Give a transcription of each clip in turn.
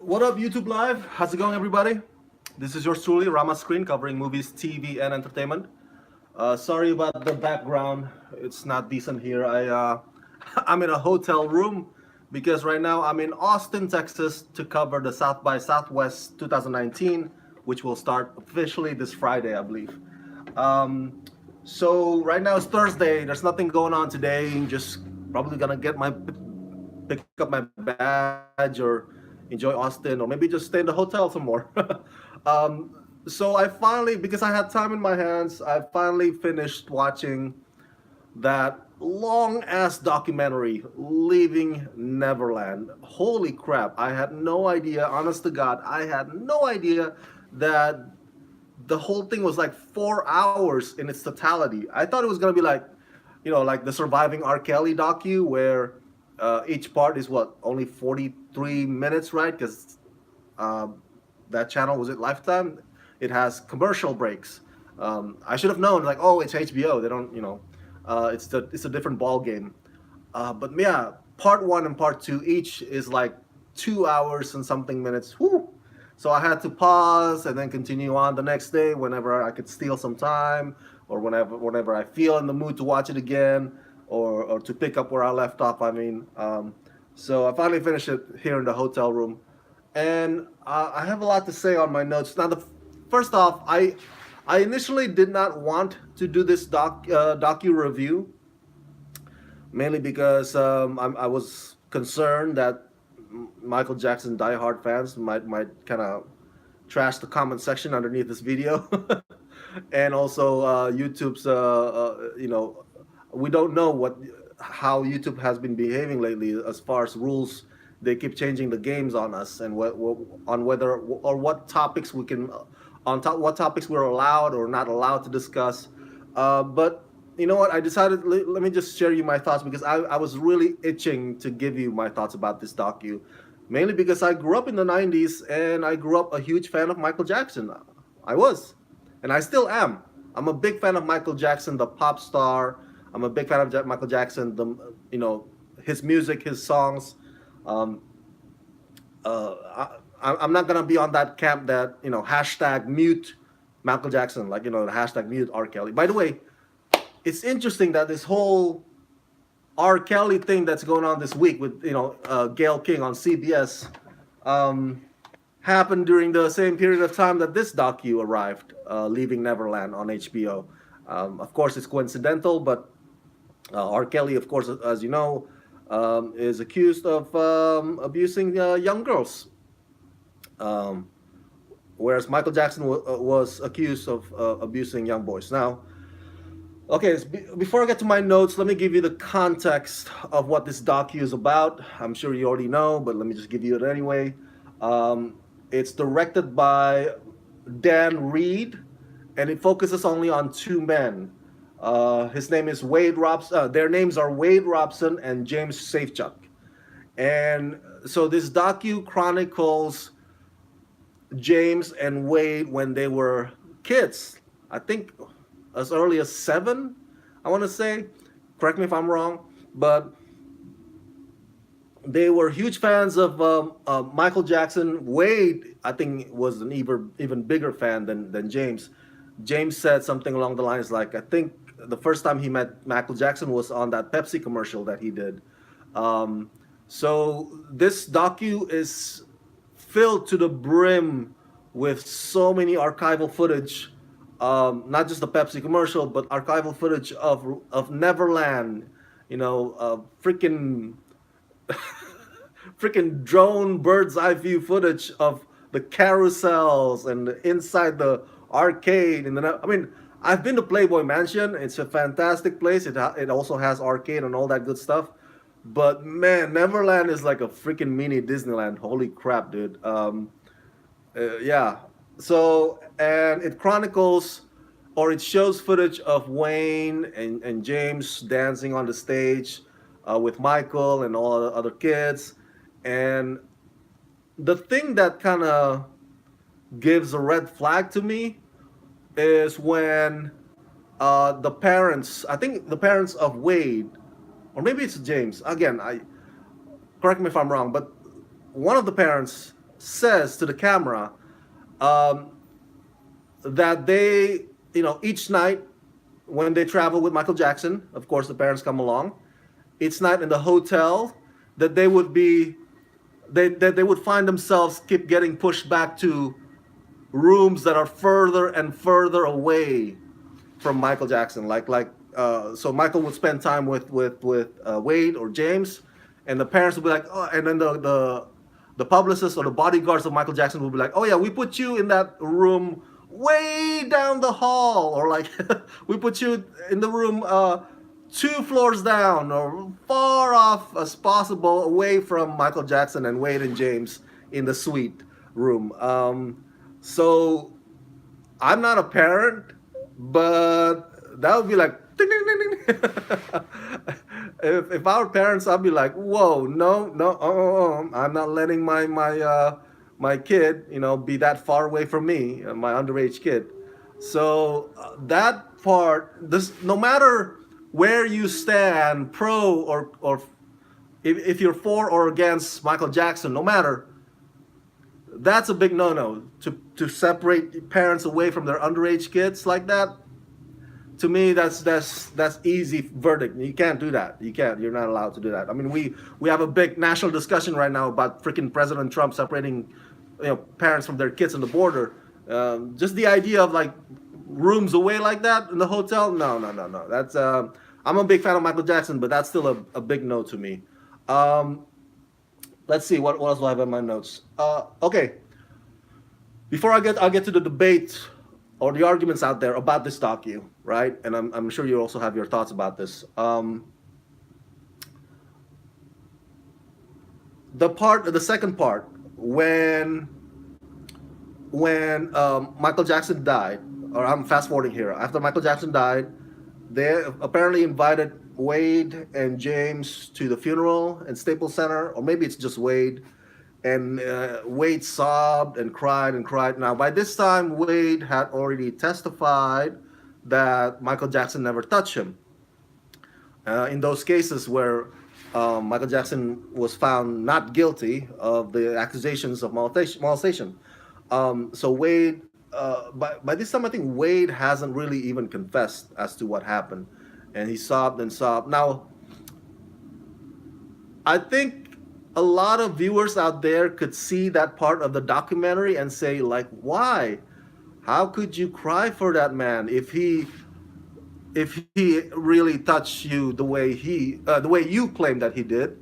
What up, YouTube Live? How's it going, everybody? This is yours truly, Rama Screen, covering movies, TV, and entertainment. Sorry about the background; it's not decent here. I'm in a hotel room because right now I'm in Austin, Texas, to cover the South by Southwest 2019, which will start officially this Friday, I believe. Um, so right now it's Thursday. There's nothing going on today. Just probably gonna get my pick up my badge or enjoy Austin, or maybe just stay in the hotel some more. So I finally, because I had time in my hands, I finally finished watching that long ass documentary, Leaving Neverland. Holy crap! I had no idea. Honest to God, I had no idea that the whole thing was like 4 hours in its totality. I thought it was gonna be like, like the Surviving R. Kelly docu, where each part is what, only 43 minutes, right? Because uh, that channel, was it Lifetime? It has commercial breaks. I should have known, like, oh, it's HBO. They don't, it's a different ball game. But yeah, part one and part two each is like 2 hours and something minutes. Whew. So I had to pause and then continue on the next day whenever I could steal some time, or whenever I feel in the mood to watch it again, or to pick up where I left off. So I finally finished it here in the hotel room, and I have a lot to say on my notes. Now, first off, I initially did not want to do this docu review, mainly because I was concerned that Michael Jackson diehard fans might kind of trash the comment section underneath this video, and also YouTube's we don't know how YouTube has been behaving lately as far as rules. They keep changing the games on us, and on whether or what topics we can what topics we're allowed or not allowed to discuss. But you know what? I decided, let me just share you my thoughts, because I was really itching to give you my thoughts about this docu, mainly because I grew up in the 90s and I grew up a huge fan of Michael Jackson. I was, and I still am. I'm a big fan of Michael Jackson, the pop star. I'm a big fan of Michael Jackson, his music, his songs. Um, I'm not gonna be on that camp that hashtag mute Michael Jackson, like the hashtag mute R. Kelly. By the way, it's interesting that this whole R. Kelly thing that's going on this week with Gail King on CBS happened during the same period of time that this docu arrived, Leaving Neverland on HBO. Of course, it's coincidental, but R. Kelly, of course, as you know, is accused of abusing young girls, um, whereas Michael Jackson was accused of abusing young boys. Now, okay, before I get to my notes, let me give you the context of what this docu is about. I'm sure you already know, but let me just give you it anyway. It's directed by Dan Reed, and it focuses only on two men. His name is Wade Robson. Their names are Wade Robson and James Safechuck. And so this docu chronicles James and Wade when they were kids. I think as early as 7, I want to say. Correct me if I'm wrong, but they were huge fans of Michael Jackson. Wade, I think, was an even bigger fan than James. James said something along the lines like, I think the first time he met Michael Jackson was on that Pepsi commercial that he did. So this docu is filled to the brim with so many archival footage, not just the Pepsi commercial, but archival footage of Neverland. Freaking freaking drone bird's eye view footage of the carousels and inside the arcade. I mean, I've been to Playboy Mansion. It's a fantastic place. It also has arcade and all that good stuff. But man, Neverland is like a freaking mini Disneyland. Holy crap, dude. Yeah. So, and it chronicles, or it shows footage of Wayne and James dancing on the stage with Michael and all the other kids. And the thing that kind of gives a red flag to me is when the parents, I think the parents of Wade, or maybe it's James. Again, I correct me if I'm wrong, but one of the parents says to the camera um, that they, each night when they travel with Michael Jackson, of course the parents come along. Each night in the hotel, that they would be, they would find themselves keep getting pushed back to rooms that are further and further away from Michael Jackson. So Michael would spend time with Wade or James, and the parents would be like, oh, and then the publicists or the bodyguards of Michael Jackson would be like, oh yeah, we put you in that room way down the hall, or like we put you in the room 2 floors down, or far off as possible away from Michael Jackson and Wade and James in the suite room. So I'm not a parent, but that would be like ding, ding, ding, ding. If our parents, I'd be like, whoa, no, no, I'm not letting my kid, be that far away from me, my underage kid. So that part, this, no matter where you stand, pro or if you're for or against Michael Jackson, no matter, that's a big no-no to separate parents away from their underage kids like that. To me, that's easy verdict. You can't do that. You can't. You're not allowed to do that. I mean, we have a big national discussion right now about freaking President Trump separating, parents from their kids on the border. Just the idea of like rooms away like that in the hotel. No, no, no, no. That's I'm a big fan of Michael Jackson, but that's still a big no to me. Let's see what else do I have in my notes. Okay, before I'll get to the debate or the arguments out there about this docu, right? And I'm sure you also have your thoughts about this. The second part, when Michael Jackson died, or I'm fast forwarding here. After Michael Jackson died, they apparently invited Wade and James to the funeral in Staples Center, or maybe it's just Wade. And Wade sobbed and cried and cried. Now, by this time, Wade had already testified that Michael Jackson never touched him. In those cases where Michael Jackson was found not guilty of the accusations of molestation. So Wade, by this time, I think Wade hasn't really even confessed as to what happened. And he sobbed and sobbed. Now, I think a lot of viewers out there could see that part of the documentary and say, like, why? How could you cry for that man if he really touched you the way you claim that he did?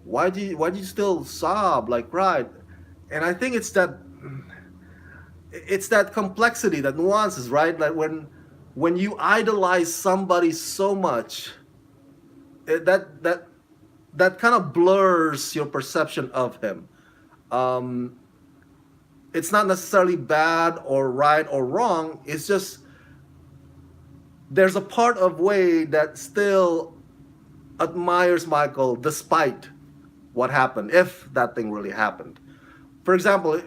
Why do you still sob, like cry? And I think it's that complexity, that nuances, right? Like when you idolize somebody so much, that kind of blurs your perception of him. It's not necessarily bad or right or wrong. It's just there's a part of Wade that still admires Michael despite what happened, if that thing really happened. For example,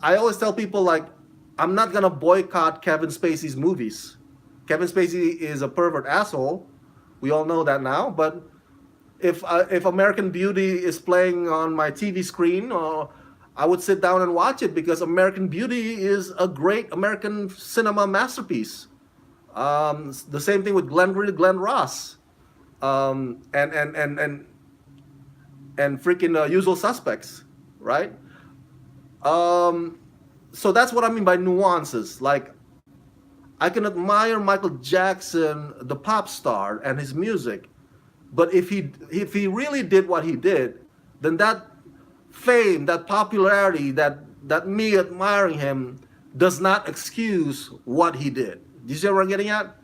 I always tell people, like, I'm not gonna boycott Kevin Spacey's movies. Kevin Spacey is a pervert asshole. We all know that now, but if American Beauty is playing on my TV screen, I would sit down and watch it because American Beauty is a great American cinema masterpiece. The same thing with Glenn Ross, and freaking Usual Suspects, right? So that's what I mean by nuances. Like, I can admire Michael Jackson, the pop star, and his music. But if he really did what he did, then that fame, that popularity, that me admiring him does not excuse what he did. Do you see what I'm getting at?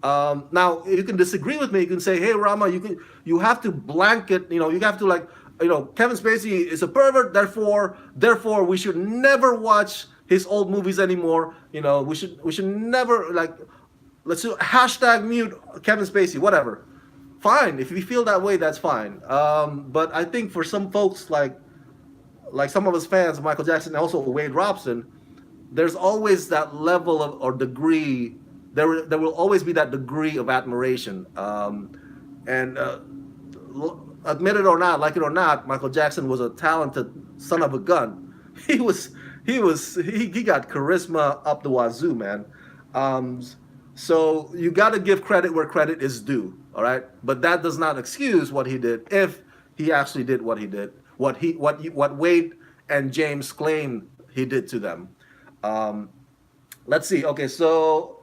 Now, you can disagree with me. You can say, "Hey, Rama, you have to blanket. You have to, like, Kevin Spacey is a pervert. Therefore, we should never watch his old movies anymore. We should never, like, let's do hashtag mute Kevin Spacey, whatever." Fine, if you feel that way, that's fine. But I think for some folks, like some of us fans of Michael Jackson, and also Wade Robson, there's always that level of, or degree. There will always be that degree of admiration. And admit it or not, like it or not, Michael Jackson was a talented son of a gun. he was he got charisma up the wazoo, man. Um, so you got to give credit where credit is due, all right. But that does not excuse what he did if he actually did what he did, what Wade and James claimed he did to them. Um, let's see. Okay, so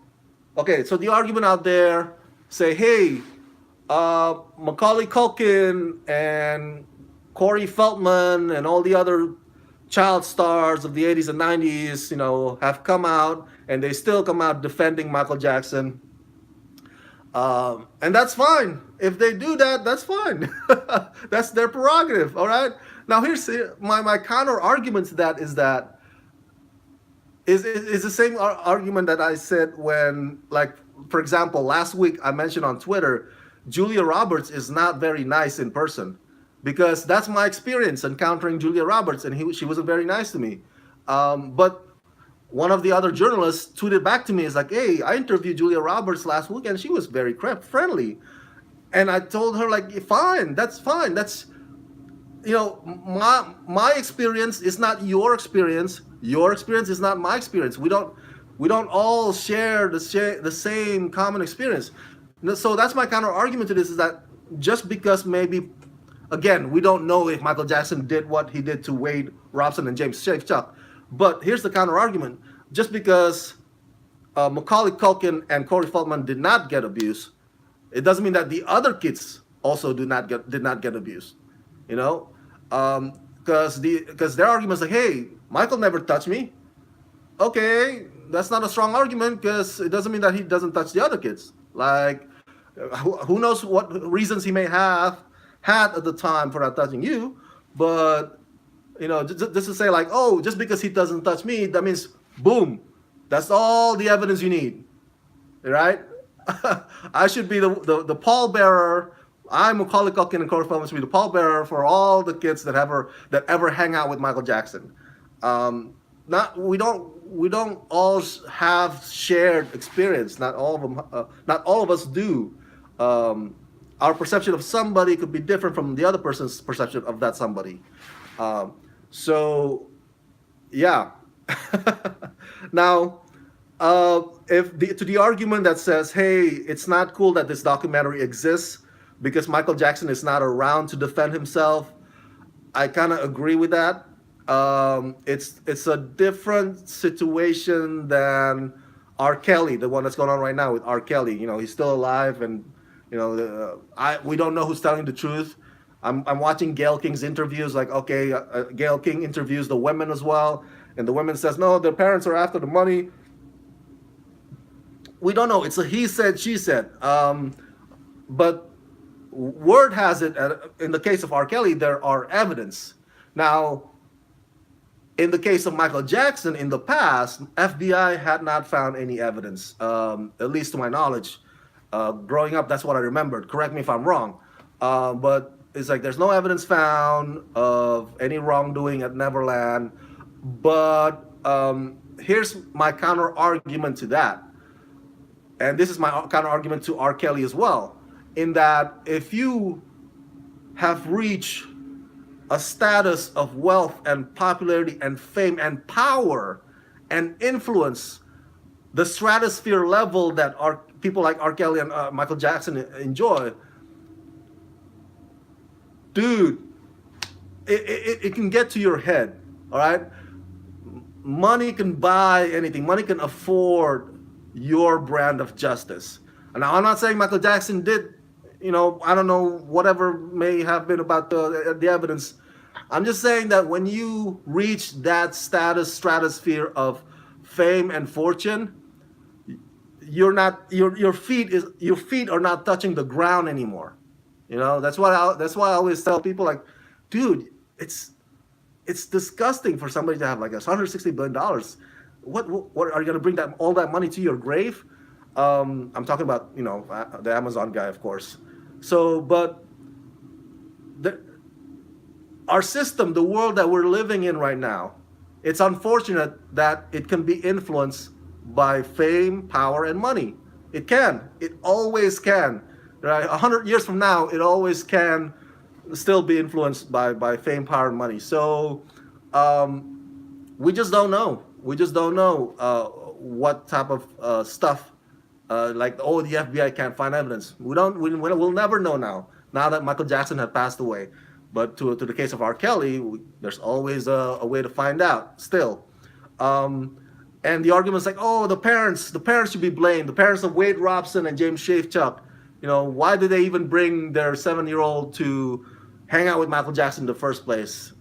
the argument out there say, hey, Macaulay Culkin and Corey Feldman and all the other child stars of the 80s and 90s, have come out and they still come out defending Michael Jackson. And that's fine. If they do that, that's fine. That's their prerogative, all right? Now, here's my counter argument to that is the same argument that I said when, like, for example, last week I mentioned on Twitter, Julia Roberts is not very nice in person, because that's my experience encountering Julia Roberts, and she wasn't very nice to me. But one of the other journalists tweeted back to me, is like, hey, I interviewed Julia Roberts last week and she was very friendly. And I told her, like, fine, that's fine. That's, my experience is not your experience. Your experience is not my experience. We don't all share the same common experience. So that's my counter argument to this, is that just because maybe, again, we don't know if Michael Jackson did what he did to Wade Robson and James Chuck, but here's the counter argument: just because Macaulay Culkin and Corey Feldman did not get abused, it doesn't mean that the other kids also did not get abused. You know, because their argument's like, hey, Michael never touched me. Okay, that's not a strong argument, because it doesn't mean that he doesn't touch the other kids. Like, who knows what reasons he may have had at the time for not touching you, but just to say, like, oh, just because he doesn't touch me, that means, boom, that's all the evidence you need, right? I should be the pallbearer. I'm Macaulay Culkin and Corey Feldman should be the pallbearer for all the kids that ever hang out with Michael Jackson. Not we don't all have shared experience. Not all of them. Not all of us do. Our perception of somebody could be different from the other person's perception of that somebody. So, yeah. Now, to the argument that says, hey, it's not cool that this documentary exists because Michael Jackson is not around to defend himself, I kind of agree with that. It's a different situation than R. Kelly, the one that's going on right now with R. Kelly. He's still alive, and we don't know who's telling the truth. I'm watching Gayle King's interviews. Like, okay, Gayle King interviews the women as well, and the women says, no, their parents are after the money. We don't know. It's a he said, she said. But word has it, in the case of R. Kelly, there are evidence. Now, in the case of Michael Jackson, in the past, FBI had not found any evidence, at least to my knowledge. Growing up, that's what I remembered. Correct me if I'm wrong. But it's like there's no evidence found of any wrongdoing at Neverland. But here's my counter argument to that. And this is my counter argument to R. Kelly as well. In that, if you have reached a status of wealth and popularity and fame and power and influence, the stratosphere level that people like R. Kelly and Michael Jackson enjoy, dude, it can get to your head, all right? Money can buy anything. Money can afford your brand of justice. And now, I'm not saying Michael Jackson did, I don't know, whatever may have been about the evidence. I'm just saying that when you reach that stratosphere of fame and fortune, your feet are not touching the ground anymore. That's why I always tell people, like, dude, it's disgusting for somebody to have like $160 billion. What are you gonna bring all that money to your grave? I'm talking about the Amazon guy, of course. So, but our system, the world that we're living in right now, it's unfortunate that it can be influenced by fame, power, and money. It can. It always can. Right? 100 years from now, it always can still be influenced by fame, power, and money. So, we just don't know. We just don't know what type of stuff. Like, oh, the FBI can't find evidence. We don't. We'll never know now. Now that Michael Jackson had passed away, but to the case of R. Kelly, there's always a way to find out. Still, um, and the argument's like, oh, the parents should be blamed. The parents of Wade Robson and James Shafechuk. Why did they even bring their 7-year-old to hang out with Michael Jackson in the first place?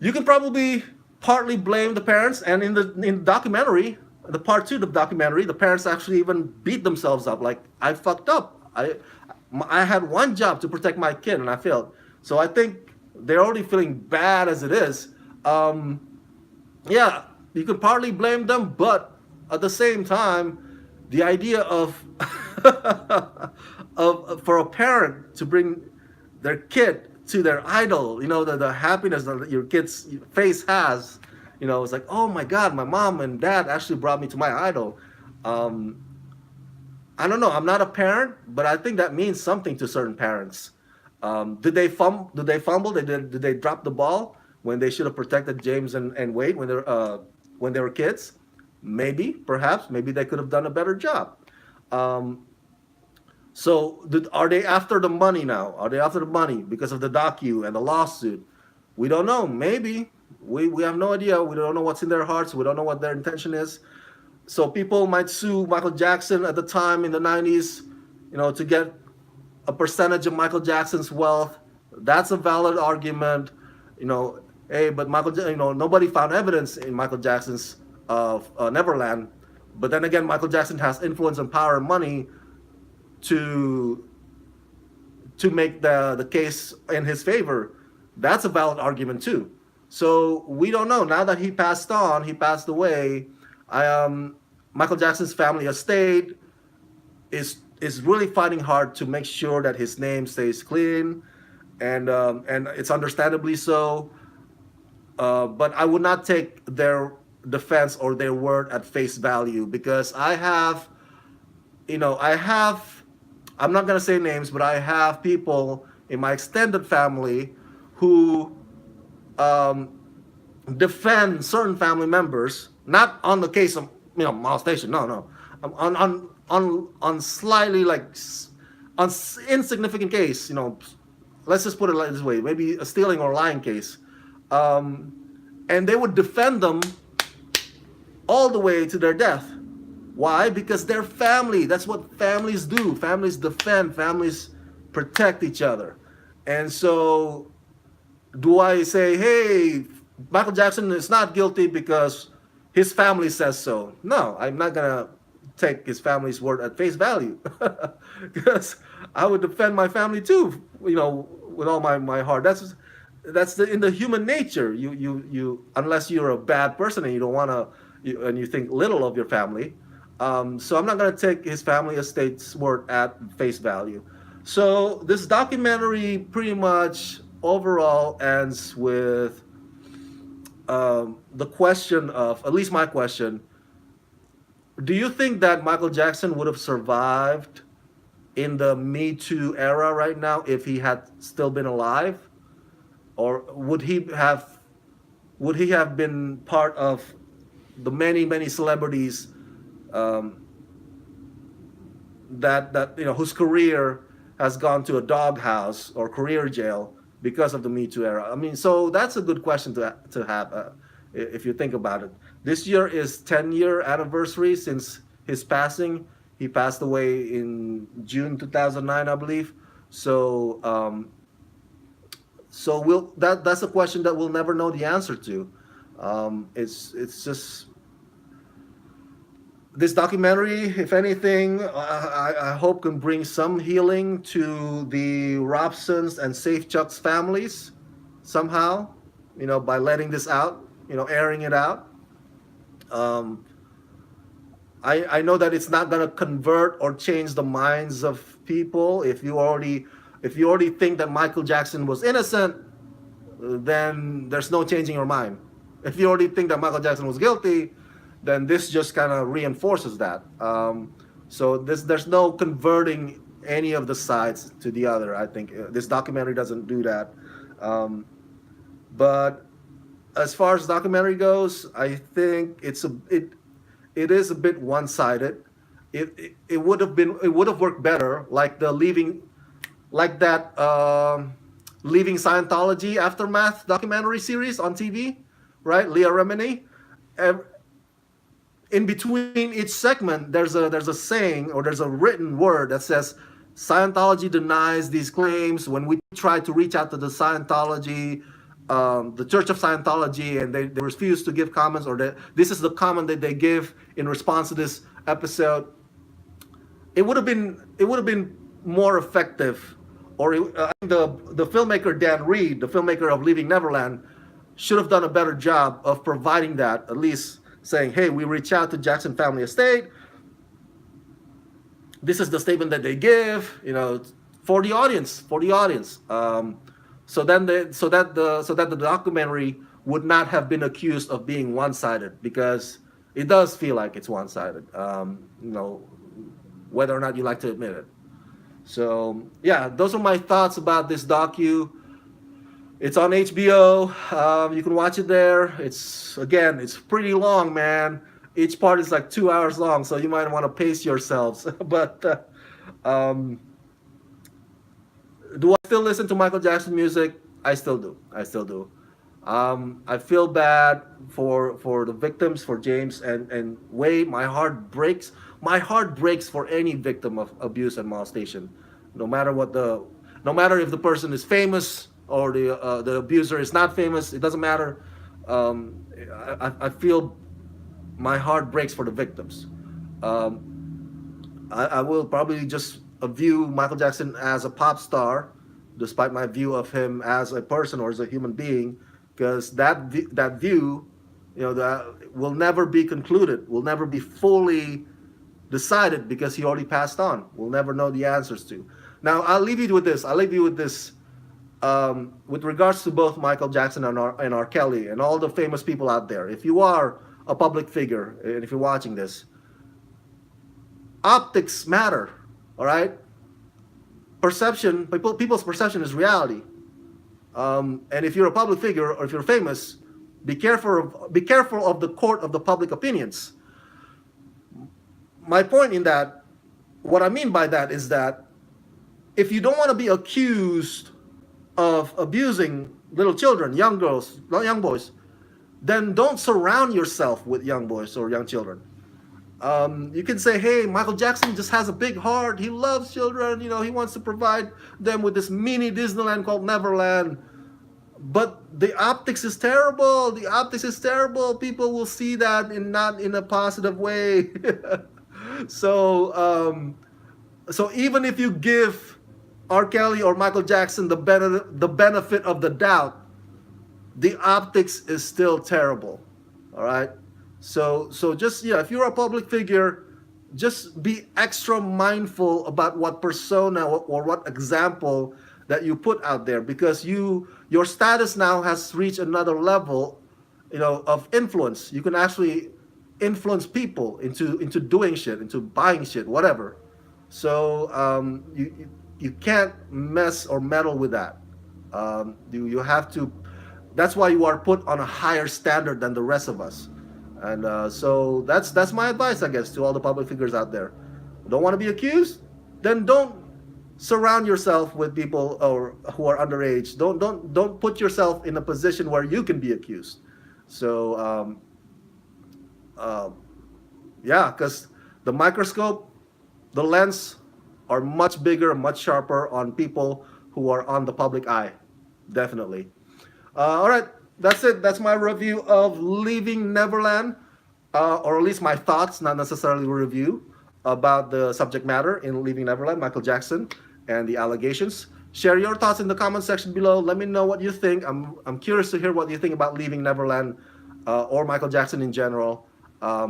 You can probably partly blame the parents, and in the documentary, the part two of the documentary, the parents actually even beat themselves up. Like, I fucked up. I had one job to protect my kid, and I failed. So I think they're already feeling bad as it is. Um, yeah, you can partly blame them, but at the same time, the idea of for a parent to bring their kid to their idol, the happiness that your kid's face has, it's like, oh my God, my mom and dad actually brought me to my idol. Um, I don't know. I'm not a parent, but I think that means something to certain parents. Did they fumble? Did they fumble? Did they drop the ball when they should have protected James and Wade when they were kids? Maybe, perhaps, maybe they could have done a better job. Um, so are they after the money now? Are they after the money because of the docu and the lawsuit? We don't know. Maybe we have no idea. We don't know what's in their hearts. We don't know what their intention is. So people might sue Michael Jackson at the time in the 90s, to get a percentage of Michael Jackson's wealth. That's a valid argument. Hey, but nobody found evidence in Michael Jackson's Neverland. But then again, Michael Jackson has influence and power and money to make the case in his favor. That's a valid argument too. So we don't know. Now that he passed on, he passed away. Michael Jackson's family estate is really fighting hard to make sure that his name stays clean, and it's understandably so. But I would not take their defense or their word at face value, because I'm not gonna say names, but I have people in my extended family who um, defend certain family members, not on the case of molestation. No, no, on slightly like on insignificant case. Let's just put it like this way: maybe a stealing or lying case, um, and they would defend them all the way to their death. Why? Because they're family. That's what families do. Families defend. Families protect each other. And so, do I say, hey, Michael Jackson is not guilty because his family says so? No, I'm not gonna take his family's word at face value, because I would defend my family too, with all my heart. In the human nature. You unless you're a bad person and you don't wanna, and you think little of your family. So I'm not gonna take his family estate's word at face value. So this documentary pretty much overall ends with the question of, at least my question: do you think that Michael Jackson would have survived in the Me Too era right now if he had still been alive, or would he have been part of the many celebrities um, that whose career has gone to a doghouse or career jail because of the Me Too era? I mean, so that's a good question to have, if you think about it. This year is 10-year anniversary since his passing. He passed away in June 2009, I believe. So that's a question that we'll never know the answer to. It's just this documentary, if anything, I hope can bring some healing to the Robsons and Safechuck's families somehow, by letting this out, airing it out. Um, I know that it's not gonna convert or change the minds of people. If you already think that Michael Jackson was innocent, then there's no changing your mind. If you already think that Michael Jackson was guilty, then this just kind of reinforces that. So there's no converting any of the sides to the other. I think this documentary doesn't do that. Um, but as far as documentary goes, I think it is a bit one sided. It would have been, it would have worked better, like the leaving, like that leaving Scientology aftermath documentary series on TV, right? Leah Remini. Ev- In between each segment, there's a saying or there's a written word that says Scientology denies these claims. When we try to reach out to the Church of Scientology, and they refuse to give comments, or this is the comment that they give in response to this episode. It would have been more effective, or the filmmaker Dan Reed, the filmmaker of Leaving Neverland, should have done a better job of providing that, at least saying, hey, we reach out to Jackson Family Estate, this is the statement that they give, for the audience. So that the documentary would not have been accused of being one-sided, because it does feel like it's one-sided, whether or not you like to admit it. So yeah, those are my thoughts about this docu. It's on HBO. You can watch it there. It's pretty long, man. Each part is like 2 hours long, so you might want to pace yourselves. But um, do I still listen to Michael Jackson music? I still do. I still do. I feel bad for the victims, for James and Wade. My heart breaks. My heart breaks for any victim of abuse and molestation, no matter no matter if the person is famous or the abuser is not famous. It doesn't matter. I feel my heart breaks for the victims. I will probably just view Michael Jackson as a pop star, despite my view of him as a person or as a human being, because that view, that will never be concluded, will never be fully decided, because he already passed on. We'll never know the answers to. Now, I'll leave you with this. I'll leave you with this. With regards to both Michael Jackson and R. Kelly and all the famous people out there, if you are a public figure and if you're watching this, optics matter. All right, people's perception is reality. And if you're a public figure or if you're famous, be careful of the court of the public opinions. My point in that, what I mean by that is that if you don't want to be accused of abusing little children, young girls, young boys, then don't surround yourself with young boys or young children. You can say, hey, Michael Jackson just has a big heart. He loves children. He wants to provide them with this mini Disneyland called Neverland. But the optics is terrible. The optics is terrible. People will see that not in a positive way. So even if you give R. Kelly or Michael Jackson the benefit of the doubt, the optics is still terrible. All right. So just, if you're a public figure, just be extra mindful about what persona or what example that you put out there, because your status now has reached another level, of influence. You can actually influence people into doing shit, into buying shit, whatever. So you can't mess or meddle with that. You have to. That's why you are put on a higher standard than the rest of us. And so that's my advice, I guess, to all the public figures out there. Don't want to be accused? Then don't surround yourself with people or who are underage. Don't put yourself in a position where you can be accused. So uh, yeah, because the microscope, the lens are much bigger, much sharper on people who are on the public eye. Definitely. All right, that's it. That's my review of Leaving Neverland, or at least my thoughts, not necessarily a review, about the subject matter in Leaving Neverland, Michael Jackson, and the allegations. Share your thoughts in the comment section below. Let me know what you think. I'm curious to hear what you think about Leaving Neverland, or Michael Jackson in general. Are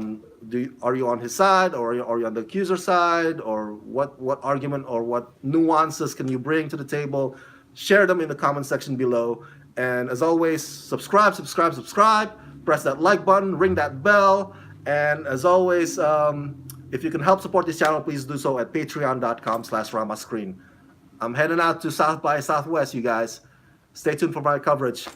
you on his side, or are you on the accuser side, or what argument or what nuances can you bring to the table? Share them in the comment section below. And as always, subscribe. Press that like button, ring that bell. And as always, if you can help support this channel, please do so at patreon.com/ramascreen. I'm heading out to South by Southwest, you guys. Stay tuned for my coverage.